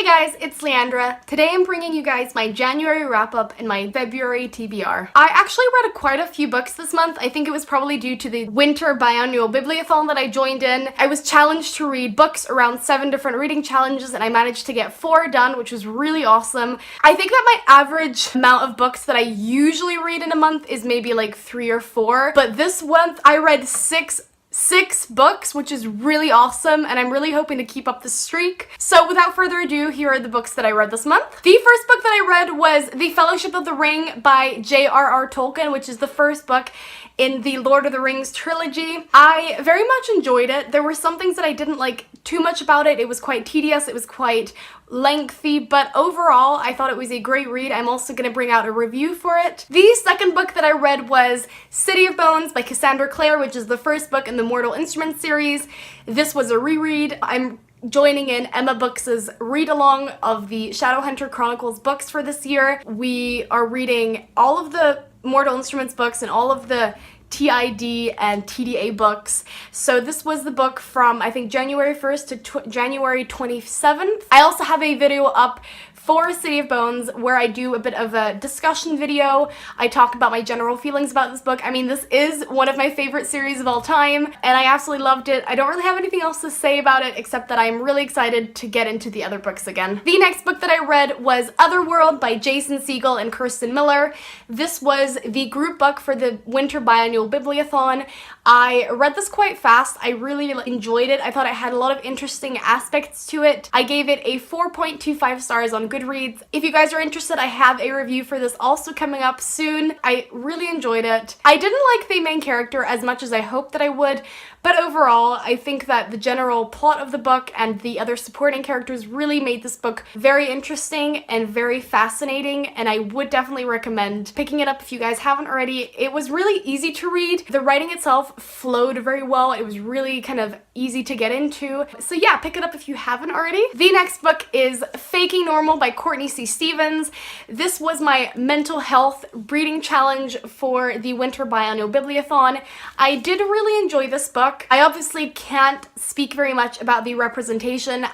Hey guys, it's Leandra. Today I'm bringing you guys my January wrap-up and my February TBR. I actually read quite a few books this month. I think it was probably due to the winter biannual bibliothon that I joined in. I was challenged to read books around 7 different reading challenges and I managed to get 4 done, which was really awesome. I think that my average amount of books that I usually read in a month is maybe like 3 or 4, but this month I read six books, which is really awesome, and I'm really hoping to keep up the streak. So without further ado, here are the books that I read this month. The first book that I read was The Fellowship of the Ring by J.R.R. Tolkien, which is the first book in the Lord of the Rings trilogy. I very much enjoyed it. There were some things that I didn't like too much about it. It was quite tedious, it was quite lengthy, but overall I thought it was a great read. I'm also going to bring out a review for it. The second book that I read was City of Bones by Cassandra Clare, which is the first book in the Mortal Instruments series. This was a reread. I'm joining in Emma Books' read-along of the Shadowhunter Chronicles books for this year. We are reading all of the Mortal Instruments books and all of the TID and TDA books. So this was the book from, I think, January 1st to January 27th. I also have a video up for City of Bones where I do a bit of a discussion video. I talk about my general feelings about this book. I mean, this is one of my favorite series of all time and I absolutely loved it. I don't really have anything else to say about it except that I'm really excited to get into the other books again. The next book that I read was Otherworld by Jason Segel and Kirsten Miller. This was the group book for the Winter Biannual Bibliothon. I read this quite fast. I really enjoyed it. I thought it had a lot of interesting aspects to it. I gave it a 4.25 stars on Goodreads. If you guys are interested, I have a review for this also coming up soon. I really enjoyed it. I didn't like the main character as much as I hoped that I would, but overall, I think that the general plot of the book and the other supporting characters really made this book very interesting and very fascinating, and I would definitely recommend picking it up if you guys haven't already. It was really easy to read. The writing itself flowed very well. It was really kind of easy to get into. So yeah, pick it up if you haven't already. The next book is Faking Normal by Courtney C. Stevens. This was my mental health reading challenge for the Winter Biannual Bibliothon. I did really enjoy this book. I obviously can't speak very much about the representation,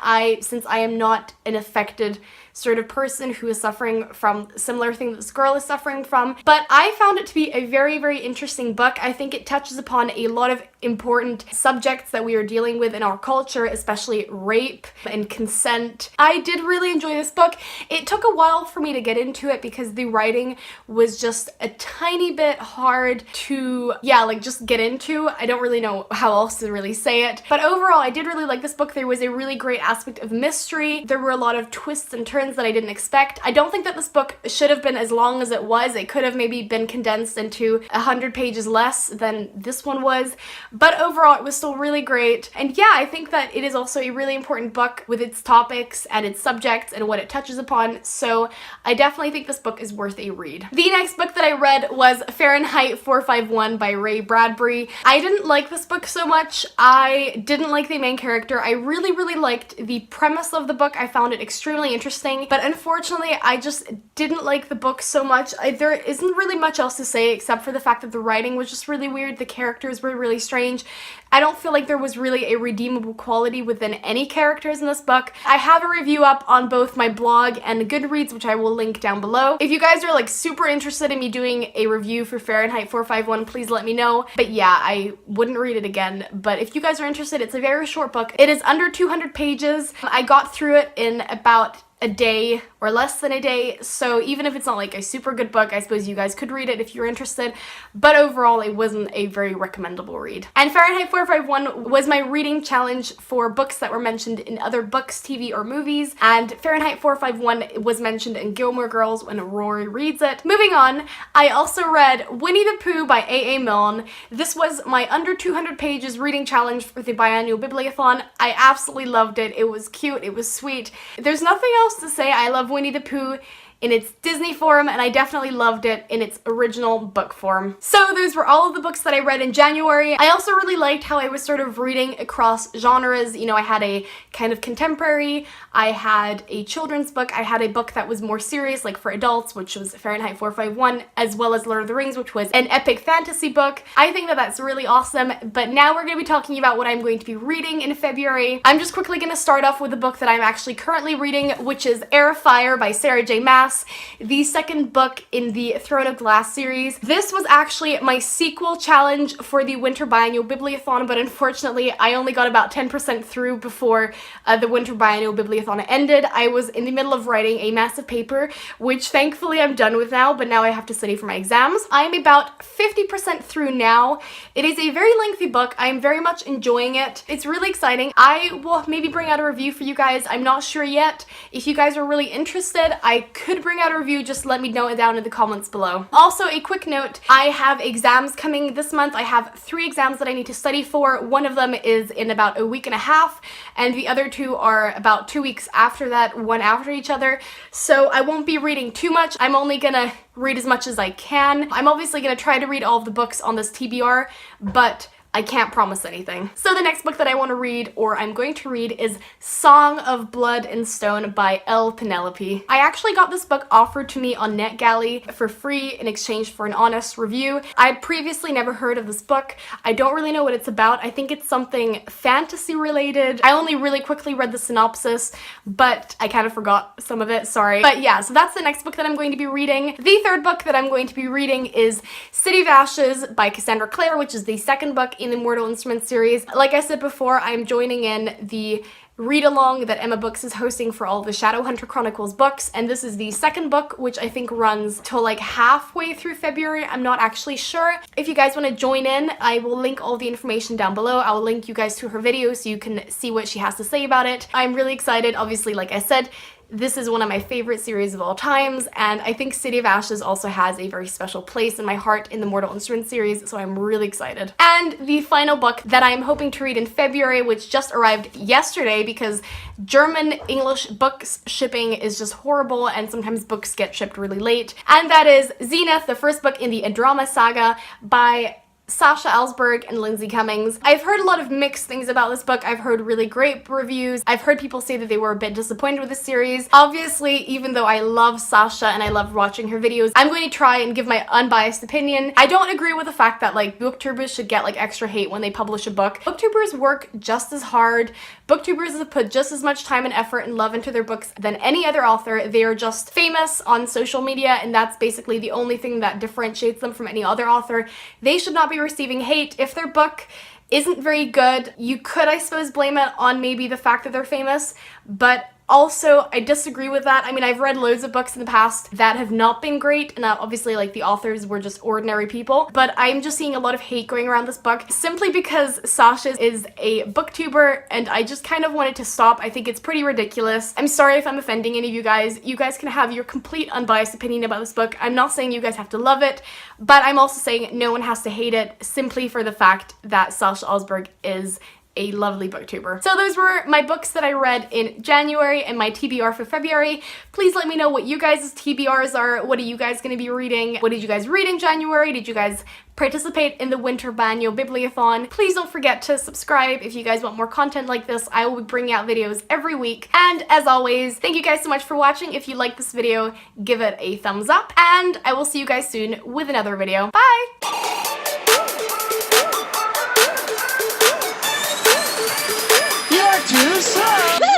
since I am not an affected sort of person who is suffering from a similar thing that this girl is suffering from, but I found it to be a very, very interesting book. I think it touches upon a lot of important subjects that we are dealing with in our culture, especially rape and consent. I did really enjoy this book. It took a while for me to get into it because the writing was just a tiny bit hard to, just get into. I don't really know how else to really say it, but overall I did really like this book. There was a really great aspect of mystery. There were a lot of twists and turns that I didn't expect. I don't think that this book should have been as long as it was. It could have maybe been condensed into 100 pages less than this one was, but overall it was still really great. And yeah, I think that it is also a really important book with its topics and its subjects and what it touches upon, so I definitely think this book is worth a read. The next book that I read was Fahrenheit 451 by Bradbury. I didn't like this book so much. I didn't like the main character. I really, really liked the premise of the book. I found it extremely interesting, but unfortunately I just didn't like the book so much. There isn't really much else to say except for the fact that the writing was just really weird. The characters were really strange. I don't feel like there was really a redeemable quality within any characters in this book. I have a review up on both my blog and Goodreads, which I will link down below. If you guys are like super interested in me doing a review for Fahrenheit 451, please let me know. But yeah, I wouldn't read it again. But if you guys are interested, it's a very short book. It is under 200 pages. I got through it in about a day or less than a day, so even if it's not like a super good book, I suppose you guys could read it if you're interested, but overall it wasn't a very recommendable read. And Fahrenheit 451 was my reading challenge for books that were mentioned in other books, TV, or movies, and Fahrenheit 451 was mentioned in Gilmore Girls when Rory reads it. Moving on, I also read Winnie-the-Pooh by A.A. Milne. This was my under 200 pages reading challenge for the biannual bibliothon. I absolutely loved it. It was cute, it was sweet. There's nothing else to say. I love Winnie-the-Pooh. in its Disney form, and I definitely loved it in its original book form. So those were all of the books that I read in January. I also really liked how I was sort of reading across genres. You know, I had a kind of contemporary, I had a children's book, I had a book that was more serious, like for adults, which was Fahrenheit 451, as well as Lord of the Rings, which was an epic fantasy book. I think that that's really awesome, but now we're going to be talking about what I'm going to be reading in February. I'm just quickly going to start off with the book that I'm actually currently reading, which is Heir by Sarah J. Maas, the second book in the Throne of Glass series. This was actually my sequel challenge for the Winter Biannual Bibliothon, but unfortunately I only got about 10% through before the Winter Biannual Bibliothon ended. I was in the middle of writing a massive paper, which thankfully I'm done with now, but now I have to study for my exams. I'm about 50% through now. It is a very lengthy book. I'm very much enjoying it. It's really exciting. I will maybe bring out a review for you guys. I'm not sure yet. If you guys are really interested, I could bring out a review. Just let me know it down in the comments below. Also, a quick note, I have exams coming this month. I have 3 exams that I need to study for. One of them is in about a week and a half, and the other 2 are about 2 weeks after that, one after each other. So I won't be reading too much. I'm only gonna read as much as I can. I'm obviously gonna try to read all of the books on this TBR, but I can't promise anything. So the next book that I want to read, or I'm going to read, is Song of Blood and Stone by L. Penelope. I actually got this book offered to me on NetGalley for free in exchange for an honest review. I'd previously never heard of this book. I don't really know what it's about. I think it's something fantasy related. I only really quickly read the synopsis, but I kind of forgot some of it, sorry. But yeah, so that's the next book that I'm going to be reading. The third book that I'm going to be reading is City of Ashes by Cassandra Clare, which is the second book in the Mortal Instruments series. Like I said before, I'm joining in the read-along that Emma Books is hosting for all of the Shadowhunter Chronicles books, and this is the second book, which I think runs till like halfway through February. I'm not actually sure. If you guys want to join in, I will link all the information down below. I will link you guys to her video so you can see what she has to say about it. I'm really excited. Obviously, like I said, this is one of my favorite series of all times, and I think City of Ashes also has a very special place in my heart in the Mortal Instruments series, so I'm really excited. And the final book that I'm hoping to read in February, which just arrived yesterday because German-English books shipping is just horrible and sometimes books get shipped really late, and that is Zenith, the first book in the Drama saga by Sasha Alsberg and Lindsey Cummings. I've heard a lot of mixed things about this book. I've heard really great reviews. I've heard people say that they were a bit disappointed with the series. Obviously, even though I love Sasha and I love watching her videos, I'm going to try and give my unbiased opinion. I don't agree with the fact that like booktubers should get like extra hate when they publish a book. Booktubers work just as hard. Booktubers have put just as much time and effort and love into their books than any other author. They are just famous on social media, and that's basically the only thing that differentiates them from any other author. They should not be receiving hate. If their book isn't very good, you could, I suppose, blame it on maybe the fact that they're famous, but also, I disagree with that. I mean, I've read loads of books in the past that have not been great, and obviously, like, the authors were just ordinary people, but I'm just seeing a lot of hate going around this book simply because Sasha is a booktuber, and I just kind of wanted to stop. I think it's pretty ridiculous. I'm sorry if I'm offending any of you guys. You guys can have your complete unbiased opinion about this book. I'm not saying you guys have to love it, but I'm also saying no one has to hate it simply for the fact that Sasha Alsberg is a lovely booktuber. So those were my books that I read in January and my TBR for February. Please let me know what you guys' TBRs are. What are you guys going to be reading? What did you guys read in January? Did you guys participate in the Winter Biannual Bibliothon? Please don't forget to subscribe if you guys want more content like this. I will be bringing out videos every week. And as always, thank you guys so much for watching. If you like this video, give it a thumbs up, and I will see you guys soon with another video. Bye! You're too slow!